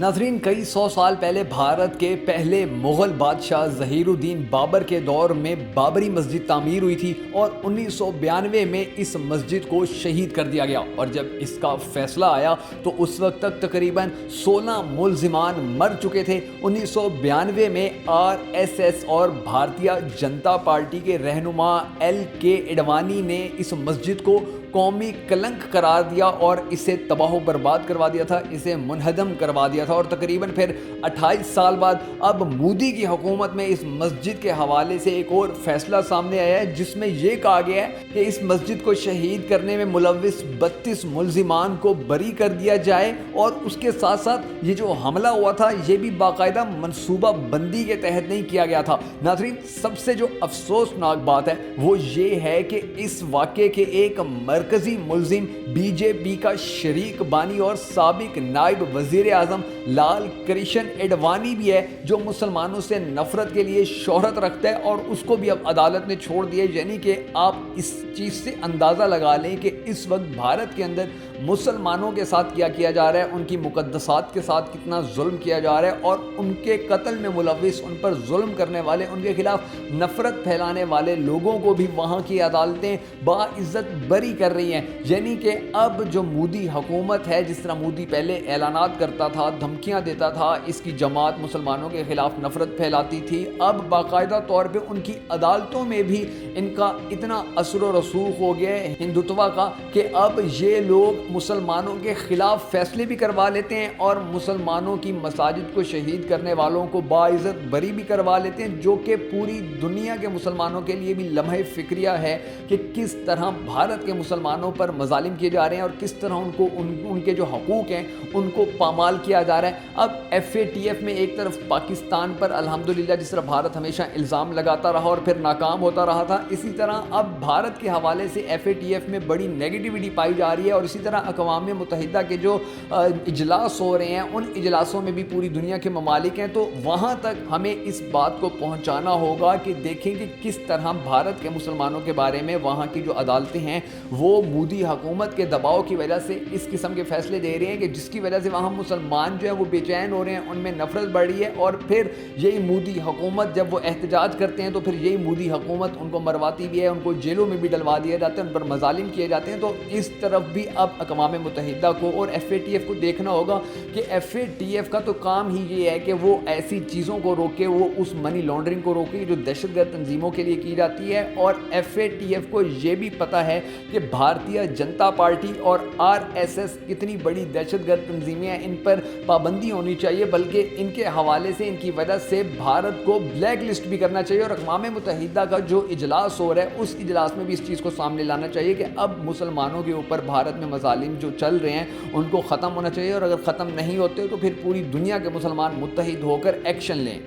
ناظرین، کئی سو سال پہلے بھارت کے پہلے مغل بادشاہ ظہیر الدین بابر کے دور میں بابری مسجد تعمیر ہوئی تھی اور 1992 میں اس مسجد کو شہید کر دیا گیا، اور جب اس کا فیصلہ آیا تو اس وقت تک تقریباً 16 ملزمان مر چکے تھے۔ 1992 میں RSS اور بھارتیہ جنتا پارٹی کے رہنما LK اڈوانی نے اس مسجد کو قومی کلنک قرار دیا اور اسے تباہ و برباد کروا دیا تھا، اسے منہدم کروا دیا تھا، اور تقریباً پھر 28 سال بعد اب مودی کی حکومت میں اس مسجد کے حوالے سے ایک اور فیصلہ سامنے آیا ہے، جس میں یہ کہا گیا ہے کہ اس مسجد کو شہید کرنے میں ملوث 32 ملزمان کو بری کر دیا جائے، اور اس کے ساتھ ساتھ یہ جو حملہ ہوا تھا یہ بھی باقاعدہ منصوبہ بندی کے تحت نہیں کیا گیا تھا۔ ناظرین، سب سے جو افسوسناک بات ہے وہ یہ ہے کہ اس واقعے کے ایک مرکزی ملزم BJP کا شریک بانی اور سابق نائب وزیر اعظم لال کرشن اڈوانی بھی ہے، جو مسلمانوں سے نفرت کے لیے شہرت رکھتا ہے، اور اس کو بھی اب عدالت نے چھوڑ دیا۔ یعنی کہ آپ اس چیز سے اندازہ لگا لیں کہ اس وقت بھارت کے اندر مسلمانوں کے ساتھ کیا جا رہا ہے، ان کی مقدسات کے ساتھ کتنا ظلم کیا جا رہا ہے، اور ان کے قتل میں ملوث، ان پر ظلم کرنے والے، ان کے خلاف نفرت پھیلانے والے لوگوں کو بھی وہاں کی عدالتیں باعزت بری کر رہی ہیں۔ یعنی کہ اب جو مودی حکومت ہے، جس طرح مودی پہلے اعلانات کرتا تھا، دھمکیاں دیتا تھا، اس کی جماعت مسلمانوں کے خلاف نفرت پھیلاتی تھی، اب باقاعدہ طور پہ ان کی عدالتوں میں بھی ان کا اتنا اثر و رسوخ ہو گیا ہے ہندوتوا کا کہ اب یہ لوگ مسلمانوں کے خلاف فیصلے بھی کروا لیتے ہیں اور مسلمانوں کی مساجد کو شہید کرنے والوں کو باعزت بری بھی کروا لیتے ہیں، جو کہ پوری دنیا کے مسلمانوں کے لیے بھی لمحہ فکریہ ہے کہ کس طرح بھارت کے مسلمانوں پر مظالم کیے جا رہے ہیں اور کس طرح ان کے جو حقوق ہیں ان کو پامال کیا جا رہا ہے۔ اب FATF میں ایک طرف پاکستان پر الحمدللہ جس طرح بھارت ہمیشہ الزام لگاتا رہا اور پھر ناکام ہوتا رہا تھا، اسی طرح اب بھارت کے حوالے سے FATF میں بڑی نیگیٹیوٹی پائی جا رہی ہے، اور اسی طرح اقوام متحدہ کے جو اجلاس ہو رہے ہیں ان اجلاسوں میں بھی پوری دنیا کے ممالک ہیں، تو وہاں تک ہمیں اس بات کو پہنچانا ہوگا کہ دیکھیں کہ کس طرح بھارت کے مسلمانوں کے بارے میں وہاں کی جو عدالتیں ہیں وہ مودی حکومت کے دباؤ کی وجہ سے اس قسم کے فیصلے دے رہے ہیں کہ جس کی وجہ سے وہاں مسلمان جو ہیں وہ بے چین ہو رہے ہیں، ان میں نفرت بڑھ رہی ہے، اور پھر یہی مودی حکومت جب وہ احتجاج کرتے ہیں تو پھر یہی مودی حکومت ان کو مرواتی بھی ہے، ان کو جیلوں میں بھی ڈلوا دیا جاتا ہے، ان پر مظالم کیے جاتے ہیں۔ تو اس طرف بھی اب اقوام متحدہ کو اور FATF کو دیکھنا ہوگا کہ FATF کا تو کام ہی یہ ہے کہ وہ ایسی چیزوں کو روکے، وہ اس منی لانڈرنگ کو روکے جو دہشت گرد تنظیموں کے لیے کی جاتی ہے، اور FATF کو یہ بھی پتہ ہے کہ بھارتیہ جنتا پارٹی اور RSS کتنی بڑی دہشت گرد تنظیمیں ہیں، ان پر پابندی ہونی چاہیے، بلکہ ان کے حوالے سے ان کی وجہ سے بھارت کو بلیک لسٹ بھی کرنا چاہیے، اور اقوام متحدہ کا جو اجلاس ہو رہا ہے اس اجلاس میں بھی اس چیز کو سامنے لانا چاہیے کہ اب مسلمانوں کے اوپر بھارت میں مظالم جو چل رہے ہیں ان کو ختم ہونا چاہیے، اور اگر ختم نہیں ہوتے تو پھر پوری دنیا کے مسلمان متحد ہو کر ایکشن لیں۔